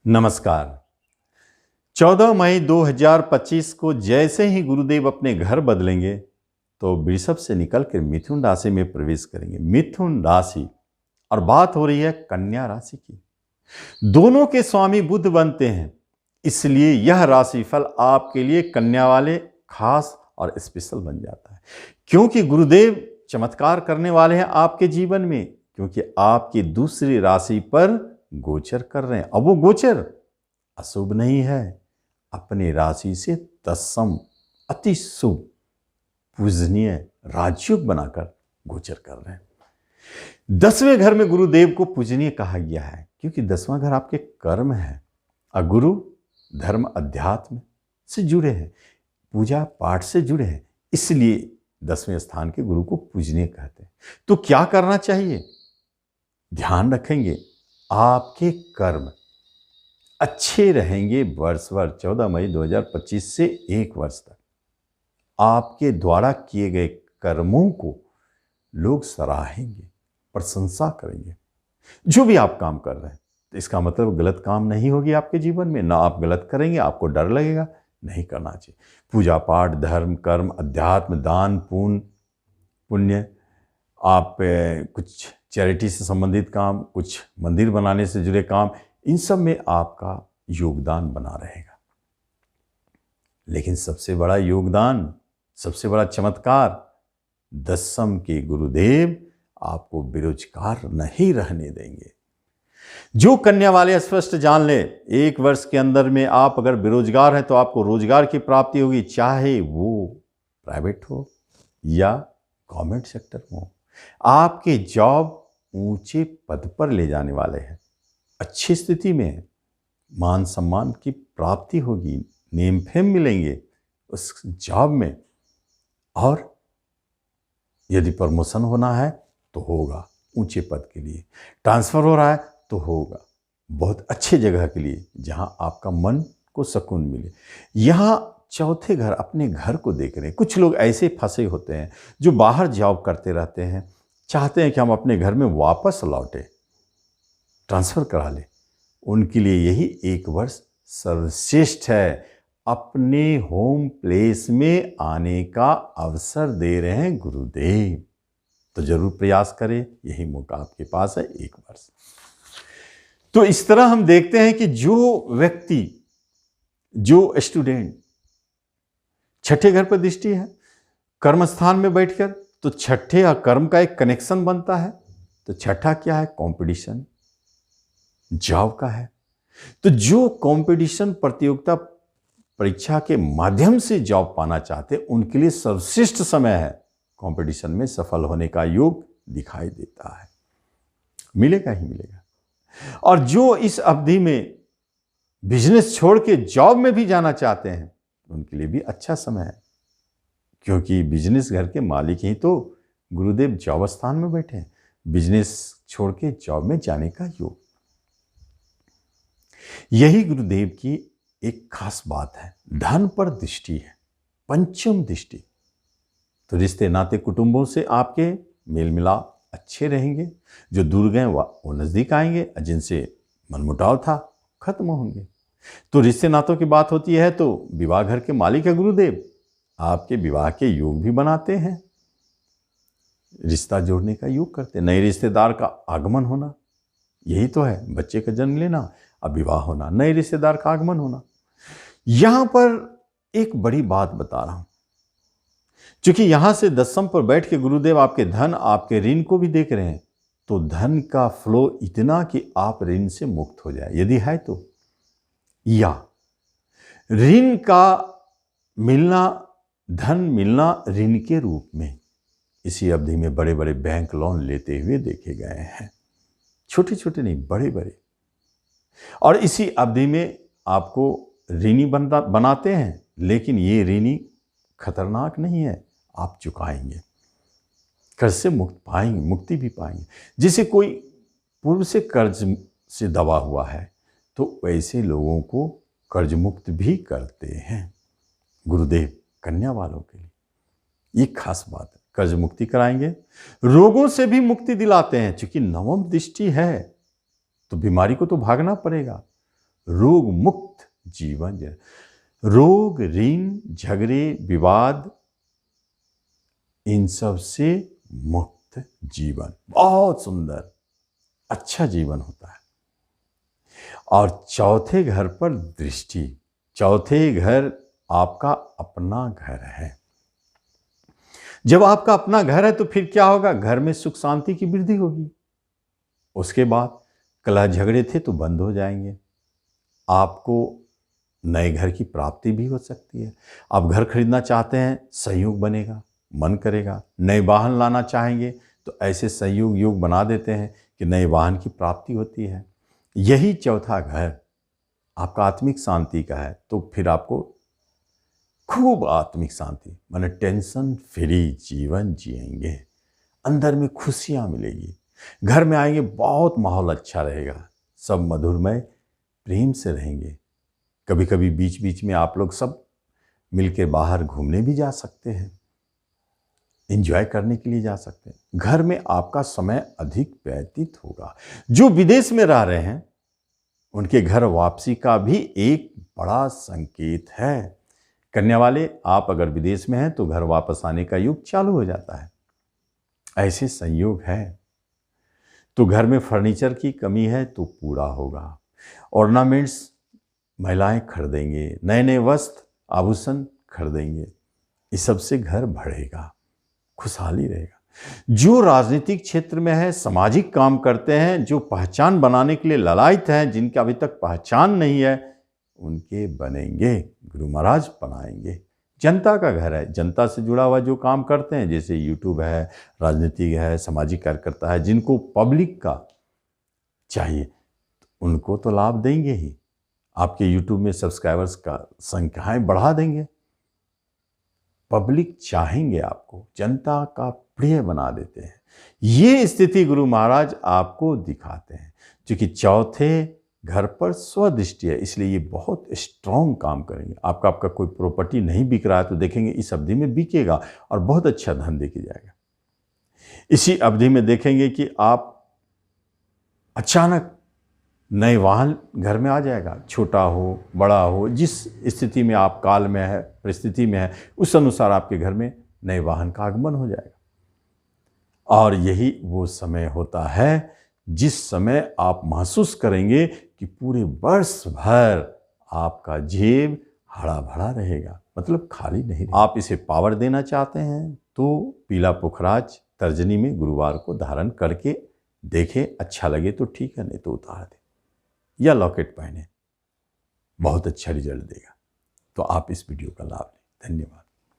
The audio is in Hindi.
नमस्कार। 14 मई 2025 को जैसे ही गुरुदेव अपने घर बदलेंगे तो वृषभ से निकलकर मिथुन राशि में प्रवेश करेंगे। मिथुन राशि और बात हो रही है कन्या राशि की। दोनों के स्वामी बुध बनते हैं, इसलिए यह राशिफल आपके लिए कन्या वाले खास और स्पेशल बन जाता है, क्योंकि गुरुदेव चमत्कार करने वाले हैं आपके जीवन में, क्योंकि आपकी दूसरी राशि पर गोचर कर रहे हैं। अब वो गोचर अशुभ नहीं है, अपने राशि से तत्सम अति शुभ पूजनीय राजयोग बनाकर गोचर कर रहे हैं। 10वें घर में गुरुदेव को पूजनीय कहा गया है, क्योंकि 10वां घर आपके कर्म है और गुरु धर्म अध्यात्म से जुड़े हैं, पूजा पाठ से जुड़े हैं, इसलिए 10वें स्थान के गुरु को पूजनीय कहते हैं। तो क्या करना चाहिए? ध्यान रखेंगे आपके कर्म अच्छे रहेंगे वर्षभर 14 मई 2025 से 1 वर्ष तक। आपके द्वारा किए गए कर्मों को लोग सराहेंगे, प्रशंसा करेंगे। जो भी आप काम कर रहे हैं, तो इसका मतलब गलत काम नहीं होगी आपके जीवन में, ना आप गलत करेंगे, आपको डर लगेगा, नहीं करना चाहिए। पूजा पाठ, धर्म, कर्म, अध्यात्म, दान, पुण्य, आप कुछ चैरिटी से संबंधित काम, कुछ मंदिर बनाने से जुड़े काम, इन सब में आपका योगदान बना रहेगा। लेकिन सबसे बड़ा योगदान, सबसे बड़ा चमत्कार, 10वीं के गुरुदेव आपको बेरोजगार नहीं रहने देंगे। जो कन्या वाले स्पष्ट जान ले, 1 वर्ष के अंदर में आप अगर बेरोजगार हैं तो आपको रोजगार की प्राप्ति होगी, चाहे वो प्राइवेट हो या गवर्नमेंट सेक्टर हो। आपके जॉब ऊंचे पद पर ले जाने वाले हैं, अच्छी स्थिति में मान सम्मान की प्राप्ति होगी, नेम फेम मिलेंगे उस जॉब में, और यदि प्रमोशन होना है तो होगा, ऊंचे पद के लिए ट्रांसफर हो रहा है तो होगा, बहुत अच्छे जगह के लिए जहां आपका मन को सुकून मिले। यहां चौथे घर, अपने घर को देख रहे हैं। कुछ लोग ऐसे फंसे होते हैं जो बाहर जॉब करते रहते हैं, चाहते हैं कि हम अपने घर में वापस लौटे, ट्रांसफर करा ले। उनके लिए यही 1 वर्ष सर्वश्रेष्ठ है, अपने होम प्लेस में आने का अवसर दे रहे हैं गुरुदेव। तो जरूर प्रयास करें, यही मौका आपके पास है, 1 वर्ष। तो इस तरह हम देखते हैं कि जो व्यक्ति, जो स्टूडेंट, छठे घर पर दृष्टि है कर्म स्थान में बैठकर, तो छठे और कर्म का एक कनेक्शन बनता है। तो छठा क्या है? कंपटीशन, जॉब का है। तो जो कंपटीशन, प्रतियोगिता परीक्षा के माध्यम से जॉब पाना चाहते, उनके लिए सर्वश्रेष्ठ समय है। कंपटीशन में सफल होने का योग दिखाई देता है, मिलेगा ही मिलेगा। और जो इस अवधि में बिजनेस छोड़ के जॉब में भी जाना चाहते हैं, उनके लिए भी अच्छा समय है, क्योंकि बिजनेस घर के मालिक ही तो गुरुदेव जॉब स्थान में बैठे हैं। बिजनेस छोड़ के जॉब में जाने का योग, यही गुरुदेव की एक खास बात है। धन पर दृष्टि है, पंचम दृष्टि। तो रिश्ते नाते कुटुंबों से आपके मेल मिलाप अच्छे रहेंगे। जो दूर गए वो नजदीक आएंगे, जिनसे मनमुटाव था खत्म होंगे। तो रिश्ते नातों की बात होती है तो विवाह घर के मालिक है गुरुदेव, आपके विवाह के योग भी बनाते हैं, रिश्ता जोड़ने का योग करते हैं। नए रिश्तेदार का आगमन होना, यही तो है, बच्चे का जन्म लेना, अब विवाह होना, नए रिश्तेदार का आगमन होना। यहां पर एक बड़ी बात बता रहा हूं, क्योंकि यहां से 10वीं पर बैठ के गुरुदेव आपके धन, आपके ऋण को भी देख रहे हैं। तो धन का फ्लो इतना कि आप ऋण से मुक्त हो जाए, यदि है तो, या ऋण का मिलना, धन मिलना ऋण के रूप में इसी अवधि में बड़े बड़े बैंक लोन लेते हुए देखे गए हैं। छोटे छोटे नहीं, बड़े बड़े। और इसी अवधि में आपको ऋणी बनाते हैं, लेकिन ये ऋणी खतरनाक नहीं है, आप चुकाएंगे, कर्ज से मुक्ति भी पाएंगे। जिसे कोई पूर्व से कर्ज से दबा हुआ है, तो वैसे लोगों को कर्ज मुक्त भी करते हैं गुरुदेव कन्या वालों के लिए। ये खास बात है, कर्ज मुक्ति कराएंगे, रोगों से भी मुक्ति दिलाते हैं। क्योंकि नवम दृष्टि है तो बीमारी को तो भागना पड़ेगा, रोग मुक्त जीवन, रोग, ऋण, झगड़े, विवाद, इन सब से मुक्त जीवन, बहुत सुंदर अच्छा जीवन होता है। और चौथे घर पर दृष्टि, चौथे घर आपका अपना घर है। जब आपका अपना घर है तो फिर क्या होगा, घर में सुख शांति की वृद्धि होगी। उसके बाद कलह झगड़े थे तो बंद हो जाएंगे। आपको नए घर की प्राप्ति भी हो सकती है। आप घर खरीदना चाहते हैं, सहयोग बनेगा, मन करेगा। नए वाहन लाना चाहेंगे तो ऐसे सहयोग योग बना देते हैं कि नए वाहन की प्राप्ति होती है। यही चौथा घर आपका आत्मिक शांति का है, तो फिर आपको खूब आत्मिक शांति, माने टेंशन फ्री जीवन जिएंगे, अंदर में खुशियां मिलेगी। घर में आएंगे, बहुत माहौल अच्छा रहेगा, सब मधुरमय प्रेम से रहेंगे। कभी कभी बीच बीच में आप लोग सब मिलके बाहर घूमने भी जा सकते हैं, एंजॉय करने के लिए जा सकते हैं। घर में आपका समय अधिक व्यतीत होगा। जो विदेश में रह रहे हैं उनके घर वापसी का भी एक बड़ा संकेत है। कन्या वाले, आप अगर विदेश में हैं तो घर वापस आने का युग चालू हो जाता है, ऐसे संयोग है। तो घर में फर्नीचर की कमी है तो पूरा होगा। ऑर्नामेंट्स महिलाएं खरीदेंगे, नए नए वस्त्र आभूषण खरीदेंगे, इस सब से घर बढ़ेगा, खुशहाली रहेगा। जो राजनीतिक क्षेत्र में है, सामाजिक काम करते हैं, जो पहचान बनाने के लिए ललायत हैं, जिनका अभी तक पहचान नहीं है, उनके बनेंगे, गुरु महाराज बनाएंगे। जनता का घर है, जनता से जुड़ा हुआ जो काम करते हैं, जैसे यूट्यूब है, राजनीतिक है, सामाजिक कार्यकर्ता है, जिनको पब्लिक का चाहिए उनको तो लाभ देंगे ही। आपके यूट्यूब में सब्सक्राइबर्स का संख्याएं बढ़ा देंगे। पब्लिक चाहेंगे आपको, जनता का प्रिय बना देते हैं। ये स्थिति गुरु महाराज आपको दिखाते हैं। क्योंकि चौथे घर पर स्वदृष्टि है, इसलिए ये बहुत स्ट्रॉन्ग काम करेंगे। आपका कोई प्रॉपर्टी नहीं बिक रहा है तो देखेंगे इस अवधि में बिकेगा और बहुत अच्छा धन देके जाएगा। इसी अवधि में देखेंगे कि आप अचानक नए वाहन घर में आ जाएगा, छोटा हो बड़ा हो, जिस स्थिति में आप काल में है, परिस्थिति में है, उस अनुसार आपके घर में नए वाहन का आगमन हो जाएगा। और यही वो समय होता है जिस समय आप महसूस करेंगे कि पूरे वर्ष भर आपका जेब हरा भरा रहेगा, मतलब खाली नहीं रहेगा। आप इसे पावर देना चाहते हैं तो पीला पुखराज तर्जनी में गुरुवार को धारण करके देखें, अच्छा लगे तो ठीक है, नहीं तो उतार दें, या लॉकेट पहने, बहुत अच्छा रिजल्ट देगा। तो आप इस वीडियो का लाभ लें। धन्यवाद।